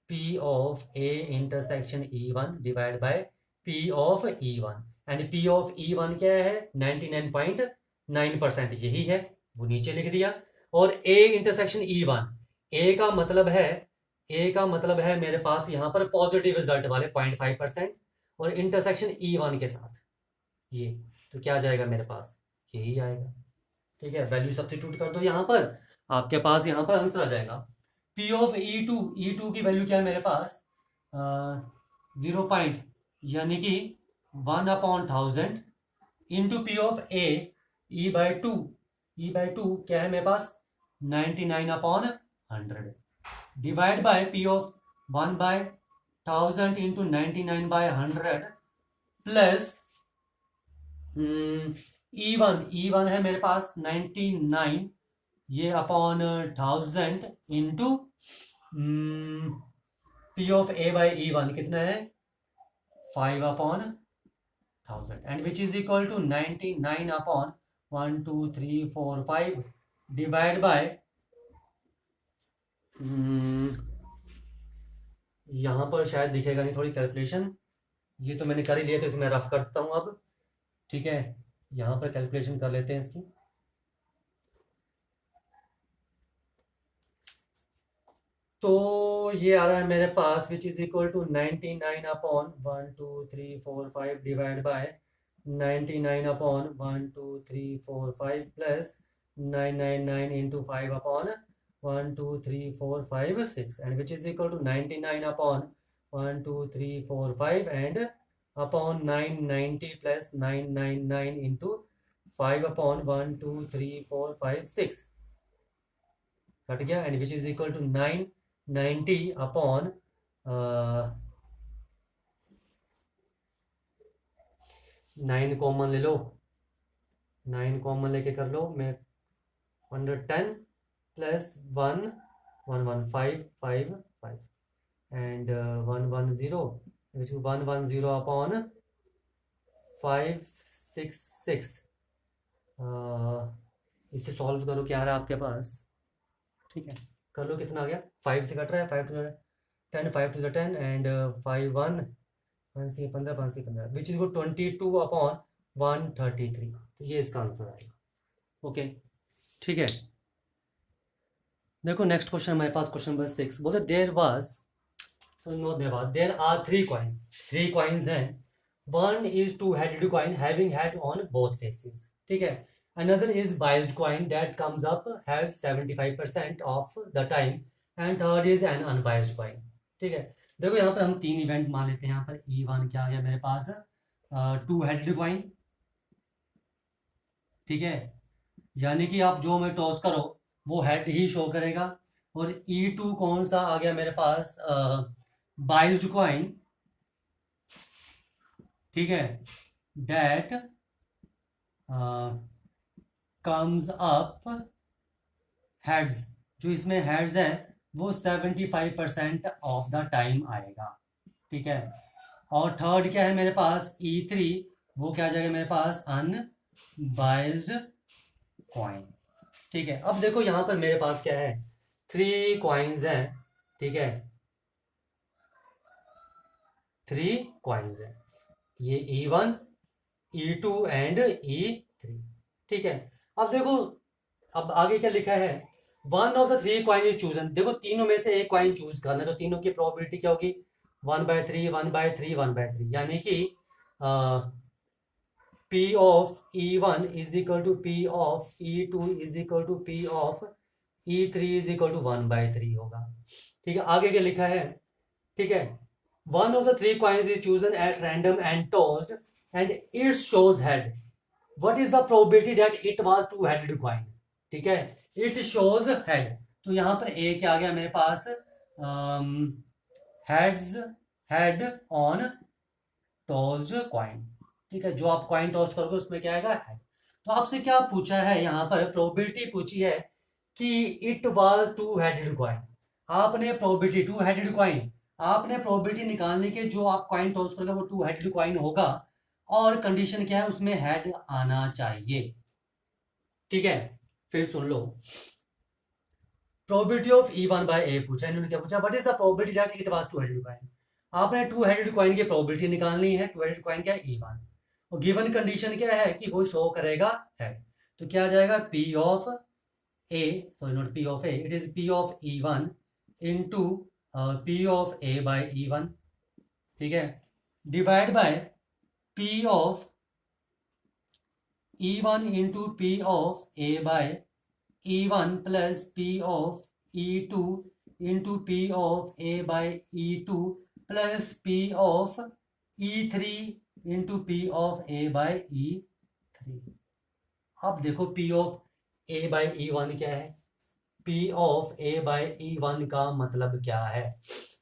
P of A intersection E1 divide by P of E1, and P of E1 क्या है 99.9%, यही है, वो नीचे लिख दिया, और A इंटरसेक्शन E1, A का मतलब है मेरे पास यहाँ पर पॉजिटिव रिजल्ट वाले 0.5% और इंटरसेक्शन E1 के साथ ये, तो क्या जाएगा मेरे पास यही आएगा, ठीक है, वैल्यू सब्स्टिट्यूट कर दो यहाँ पर, आपके पास यहाँ पर आंसर आ जाएगा। P ऑफ E2 की वैल्यू क्या है मेरे पास 0 पॉइंट यानी कि 1/1000 into P of A E/2 क्या है मेरे पास 99/100 divide by P of 1/1000 into 99/100 plus E1 है मेरे पास 99 ये upon 1000 into P of A/E1 कितना है 5/1000 and which is equal to 99/1 2 3 4 5 divide by यहाँ पर शायद दिखेगा नहीं, थोड़ी कैलकुलेशन, ये तो मैंने कर ही लिया तो इसमें रफ कर देता हूँ अब, ठीक है, यहाँ पर कैलकुलेशन कर लेते हैं इसकी। तो ये आ रहा है मेरे पास which is equal to 99/1 2 3 4 5 divide by 99/1 2 3 4 5 plus 999 into 5/1 2 3 4 5 6 and which is equal to 99/1 2 3 4 5 and upon 990 plus 999 into 5/1 2 3 4 5 6 cut गया, and which is equal to 990 upon 9 common ले लो, 9 कॉमन लेके कर लो, मैं 110 प्लस 1 115 एंड 110 अपॉन 566, इसे सॉल्व करो क्या आ रहा है आपके पास, ठीक है, कर लो कितना आ गया 5 से कट रहा है 5 टू 10 5 टू 10 एंड 5 1 5 से 15 5 से 15 विच इज को 22/133, तो ये इसका आंसर आएगा। ओके ठीक है, देखो नेक्स्ट क्वेश्चन हमारे पास क्वेश्चन नंबर 6 बोलते देर आर 3 कॉइन्स हैं, one is to headed coin having head on both faces, ठीक है, another is biased coin that comes up has 75% of the time and third is an unbiased coin, ठीक है, देखो यहाँ पर हम 3 इवेंट मान लेते हैं, यहाँ पर E1 क्या आ गया मेरे पास 2 हेडेड कॉइन, ठीक है, यानी कि आप जो में टॉस करो वो हेड ही शो करेगा, और E2 कौन सा आ गया मेरे पास बाइज्ड कॉइन, ठीक है, डेट कम्स अप हेड्स, जो इसमें हेड्स है वो 75% ऑफ द टाइम आएगा, ठीक है, और थर्ड क्या है मेरे पास E3 वो क्या आ जाएगा मेरे पास अनबाइज्ड कॉइन, ठीक है, अब देखो यहाँ पर मेरे पास क्या है, 3 कॉइन्स हैं, ठीक है, 3 कॉइन्स हैं, ये E1, E2 एंड E3, ठीक है। अब देखो, अब आगे क्या लिखा है, one of the 3 coin is chosen, देखो तीनों में से एक कॉइन चूज करना है, तो तीनों की प्रोबेबिलिटी क्या होगी, 1/3, 1/3, 1/3, यानी कि P of E1 is equal to P of E2 is equal to P of E3 is equal to 1/3 होगा, ठीक है। आगे क्या लिखा है, ठीक है, one of the 3 coins is chosen at random and tossed and it shows head, what is the probability that it was two-headed coin, ठीक है, it shows head, तो यहाँ पर A क्या आ गया मेरे पास, heads, head on tossed coin, ठीक है, जो आप कॉइन टॉस करोगे उसमें क्या आएगा, हेड। तो आपसे क्या पूछा है, यहाँ पर प्रोबेबिलिटी पूछी है कि it was two headed coin, आपने प्रोबेबिलिटी टू हेडेड कॉइन, आपने प्रोबेबिलिटी निकालने के जो आप कॉइन टॉस करोगे वो टू हेडेड कॉइन होगा, और कंडीशन क्या है, उसमें हेड आना चाहिए, ठीक है। फिर सुन लो, probability of E1 by A पूछा, इन्होंने क्या पूछा, what is the probability that it was two headed coin, आपने टू हेडेड कॉइन की प्रोबेबिलिटी निकालनी है, टू हेडेड कॉइन क्या है, E1, और गिवन कंडीशन क्या है कि वो शो करेगा हेड, तो क्या आ जाएगा, P of A, sorry not P of A, it is P of E1 into P of A by E1, ठीक है, divide by P of E1 into P of A by E1 plus P of E2 into P of A by E2 plus P of E3 into P of A by E3। अब देखो P of A by E1 क्या है, P of A by E1 का मतलब क्या है,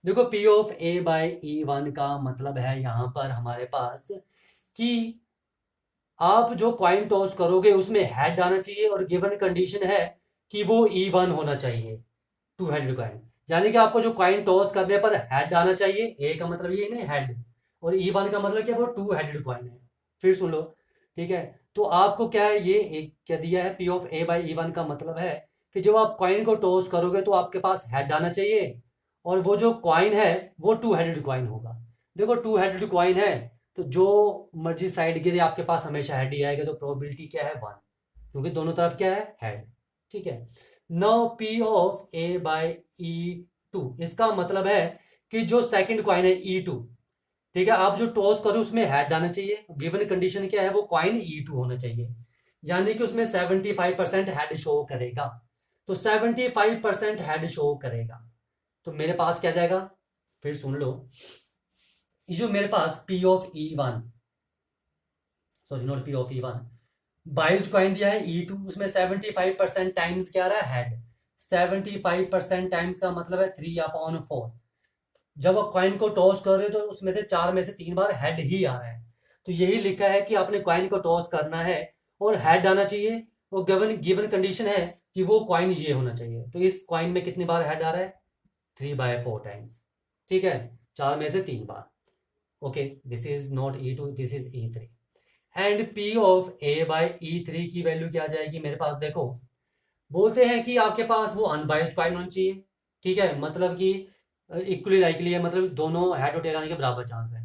देखो P of A by E1 का मतलब है यहाँ पर हमारे पास कि आप जो कॉइन टॉस करोगे उसमें हेड आना चाहिए, और गिवन कंडीशन है कि वो E1 होना चाहिए, टू हेडेड कॉइन, यानी कि आपको जो कॉइन टॉस करने पर हेड आना चाहिए, ए का मतलब ये नहीं हेड, और E1 का मतलब क्या, वो टू हेडेड कॉइन है। फिर सुन लो, ठीक है, तो आपको क्या है, ये एक क्या दिया है, P of A by E1 का मतलब है कि जब आप कॉइन को टॉस करोगे तो आपके पास हेड आना चाहिए, और वो जो कॉइन है वो टू हेडेड कॉइन होगा। देखो टू हेडेड कॉइन है तो जो मर्जी साइड गिरे आपके पास हमेशा हेड ही आएगा, तो प्रोबेबिलिटी क्या है, 1, क्योंकि दोनों तरफ क्या है, हेड, ठीक है। Now P of A by E2, इसका मतलब है कि जो सेकंड कॉइन है E2, ठीक है, आप जो टॉस करो उसमें हेड आना चाहिए, गिवन कंडीशन क्या है, वो कॉइन E2 होना चाहिए, यानी कि उसमें 75% हेड शो करेगा, तो 75% हेड शो करेगा, तो मेरे पास क्या जाएगा, फिर सुन लो, ये जो मेरे पास P of E1, sorry not P of E1, biased coin दिया है E2, उसमें 75% टाइम्स क्या आ रहा है, हेड, 75% टाइम्स का मतलब है 3/4, जब आप कॉइन को टॉस कर रहे हो तो उसमें से 4 में से 3 बार हेड ही आ रहा है, तो यही लिखा है कि आपने कॉइन को टॉस करना है और हेड आना चाहिए, और गिवन गिवन कंडीशन है कि वो कॉइन ये होना चाहिए, तो इस कॉइन में कितनी बार हेड आ रहा है, 3/4 टाइम्स, ठीक है, 4 में से 3 बार, okay, this is not E2, this is E3, and P of A by E3 की वैल्यू क्या आ जाएगी मेरे पास, देखो बोलते हैं कि आपके पास वो अनबाइस्ड कॉइन होनी चाहिए, ठीक है, मतलब कि इक्वली लाइकली है, मतलब दोनों हेड और टेल आने के बराबर चांस है,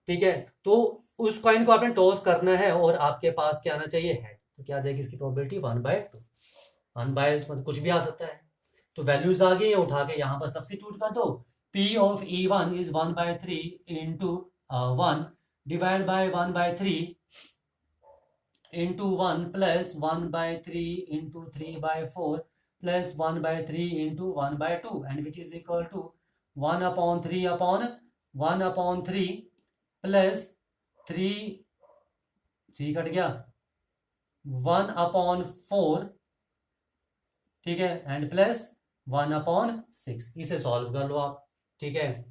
ठीक है, तो उस कॉइन को आपने टॉस करना है और आपके पास क्या आना चाहिए, हेड, तो क्या आ जाएगी इसकी प्रोबेबिलिटी 1/2, अनबाइस्ड मतलब कुछ भी आ सकता है, तो वैल्यूज आ गई है, उठा के यहाँ पर सब्स्टिट्यूट कर दो, P of E1 is 1/3 into 1 divide by 1/3 into 1 plus 1/3 into 3/4 plus 1/3 into 1/2, and which is equal to 1/3 प्लस 3 कट गया 1/4, ठीक है, एंड प्लस 1/6, इसे सॉल्व कर लो आप, ठीक है,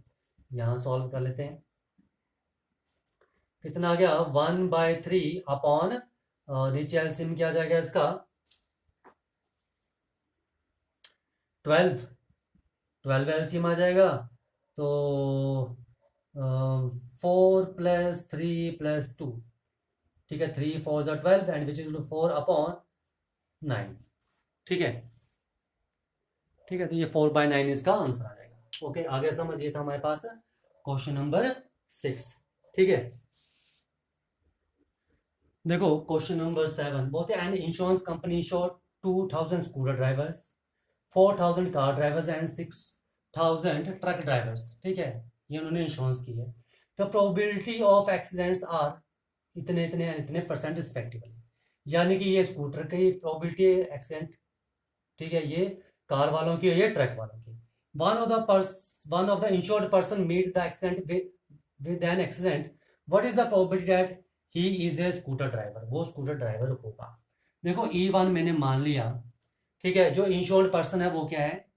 यहां सॉल्व कर लेते हैं, कितना आ गया 1/3 नीचे एलसीएम क्या जाएगा इसका 12 एलसीएम आ जाएगा, तो 4 प्लस 3 प्लस 2, ठीक है, 3 4 12 एंड विच इज 4/9, ठीक है, ठीक है, तो ये 4/9 इसका आंसर आ जाएगा। ओके, आगे समझ, ये था हमारे पास क्वेश्चन नंबर 6। ठीक है, देखो क्वेश्चन नंबर 7 बोलते हैं an insurance company insured 2000 scooter drivers, 4000 car drivers and 6000 truck drivers. ठीक है, ये उन्होंने इंश्योरेंस की है। The probability of accidents are इतने इतने इतने परसेंट रिस्पेक्टिवली, यानी कि ये स्कूटर की प्रोबेबिलिटी एक्सीडेंट, ठीक है, ये कार वालों की है, ये ट्रक वालों की। One of the insured person meet the accident with an accident, what is the probability that he is a scooter driver, वो स्कूटर ड्राइवर होगा। देखो E1 मैंने मान लिया, ठीक है, जो इंश्योर्ड पर्सन है वो क्या है,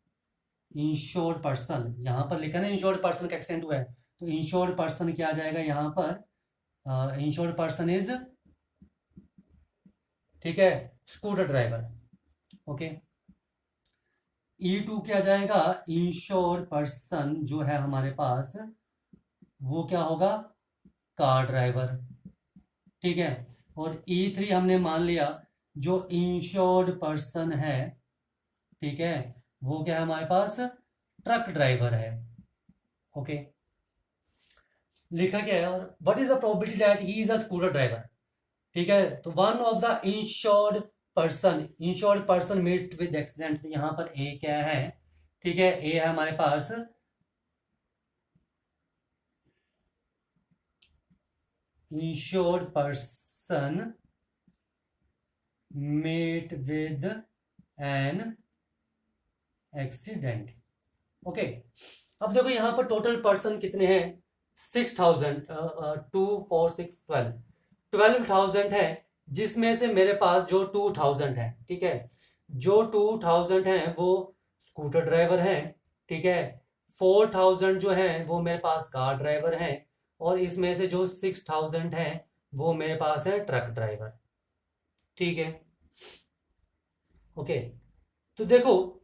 इंश्योर्ड पर्सन, यहाँ पर लिखा ना इंश्योर्ड पर्सन का एक्सीडेंट हुआ है, तो इंश्योर्ड पर्सन क्या आ जाएगा यहाँ पर, इंश्योर्ड पर्सन इज, ठीक है, स्कूटर ड्राइवर। ओके, E2 क्या जाएगा, इंश्योर्ड पर्सन जो है हमारे पास वो क्या होगा, कार ड्राइवर। ठीक है, और E3 हमने मान लिया जो इंश्योर्ड पर्सन है, ठीक है, वो क्या है हमारे पास, ट्रक ड्राइवर है। ओके, लिखा क्या है, और what is the probability that he is a scooter driver. ठीक है, तो one of the insured person meet with accident, यहां पर ए क्या है, ठीक है, ए है हमारे पास insured person meet with an accident. Okay, अब देखो यहां पर टोटल पर्सन कितने हैं, 6000, 2 4 6 12,000 है, जिसमें से मेरे पास जो 2000 है, ठीक है, जो 2000 है वो स्कूटर ड्राइवर है, ठीक है, 4000 जो है वो मेरे पास कार ड्राइवर है, और इसमें से जो 6000 है वो मेरे पास है ट्रक ड्राइवर। ठीक है, ओके, तो देखो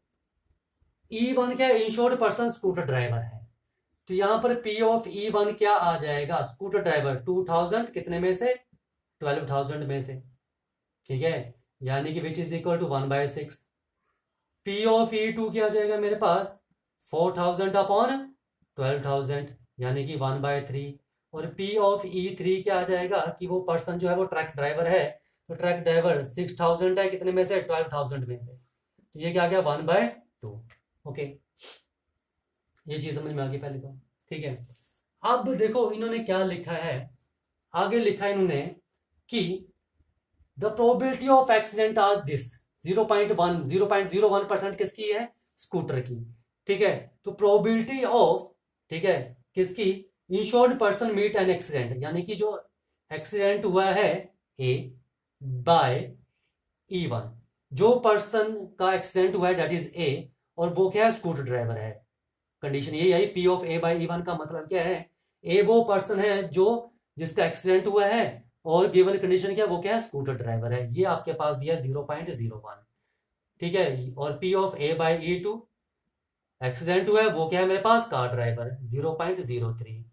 E1 क्या, इंश्योर्ड पर्सन स्कूटर ड्राइवर है, तो यहां पर P ऑफ E1 क्या आ जाएगा, स्कूटर ड्राइवर 2000 कितने में से, 12,000 में से। ठीक है, यानी कि which is equal to 1/6। P of E2 क्या आ जाएगा मेरे पास, 4000 अपॉन 12,000, यानी कि 1/3। और P ऑफ E3 क्या आ जाएगा कि वो पर्सन जो है वो ट्रक ड्राइवर है, तो ट्रक ड्राइवर 6000 है कितने में से, 12,000 में से, तो ये क्या आ गया 1/2। ओके, ये चीज समझ में आ गई पहले तो। ठीक है, अब देखो इन्होंने क्या लिखा है, आगे लिखा है इन्होंने कि the probability of accident are this, 0.01% किसकी है, स्कूटर की। ठीक है, तो प्रोबेबिलिटी ऑफ, ठीक है, किसकी, insured person meet an accident, यानी कि जो एक्सीडेंट हुआ है ए बाय E1, जो पर्सन का एक्सीडेंट हुआ है दैट इज ए, और वो क्या है, स्कूटर ड्राइवर है। कंडीशन ये है, P ऑफ A/E1 का मतलब क्या है, ए वो पर्सन है जो जिसका एक्सीडेंट हुआ है, और गिवन कंडीशन क्या, वो क्या है, स्कूटर ड्राइवर है। ये आपके पास दिया 0.01। ठीक है, और P ऑफ A/E2 एक्सीडेंट हुआ है वो क्या है मेरे पास, car driver 0.03,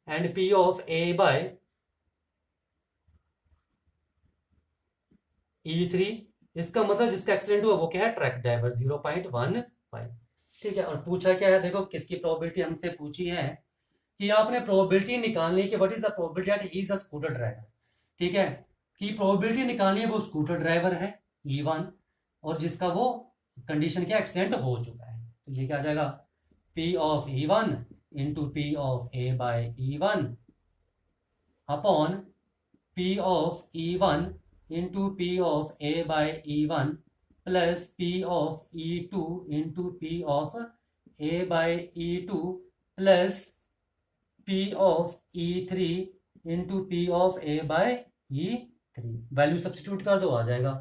and P of A/E3 इसका मतलब जिसका एक्सीडेंट हुआ वो क्या है, ट्रक ड्राइवर 0.15। ठीक है, और पूछा क्या है, देखो किसकी प्रोबेबिलिटी हमसे पूछी है कि आपने प्रोबेबिलिटी निकालनी है कि what is the probability that he is a scooter driver. ठीक है, कि प्रोबेबिलिटी निकालनी है वो स्कूटर ड्राइवर है E1, और जिसका वो कंडीशन क्या, एक्सीडेंट हो चुका है, तो ये क्या आ जाएगा, P of E1 into P of A/E1 upon P of E1 into P of A/E1 plus P of E2 into P of A/E2 plus P of E3 into P of A/E3। Value substitute कर दो, आ जाएगा।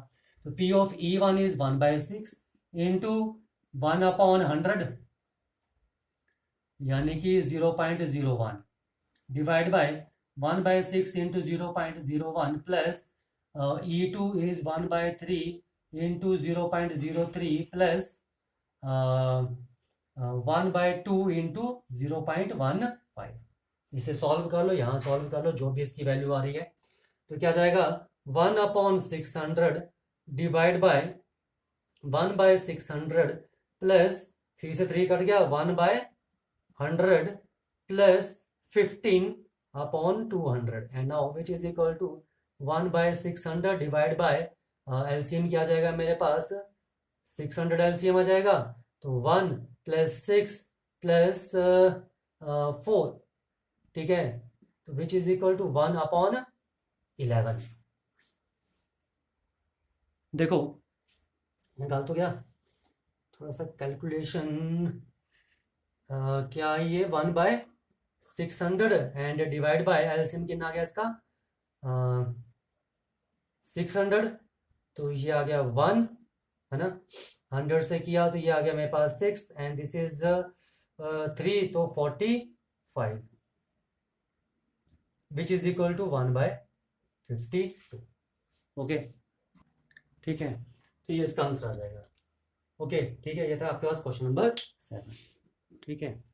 तो P of E1 is 1/6 into 1/100, यानी कि 0.01 divide by 1/6 into 0.01 plus E2 is 1/3 into 0.03 plus 1/2 into 0.15। इसे solve कर लो, यहाँ solve कर लो, जो भी इसकी वैल्यू आ रही है, तो क्या जाएगा 1/600 डिवाइड बाय 1/600 प्लस 3 से 3 कट गया, 1/100 plus 15/200 and now which is equal to 1/600 divide by LCM क्या आ जाएगा मेरे पास, 600 एलसीएम आ जाएगा, तो 1 + 6 + 4, ठीक है, तो विच इज इक्वल टू 1/11। देखो निकाल तो क्या, थोड़ा सा कैलकुलेशन, क्या है ये, 1/600 एंड डिवाइड बाय एलसीएम कितना आ गया इसका, 600, तो ये आ गया 1, है ना, 100 से किया तो ये आ गया मेरे पास 6 एंड दिस इज 3, तो 45 which is equal to 1/52। Okay, ठीक है, तो ये इसका आंसर आ जाएगा। ओके ठीक है, ये था आपके पास क्वेश्चन नंबर 7। ठीक है।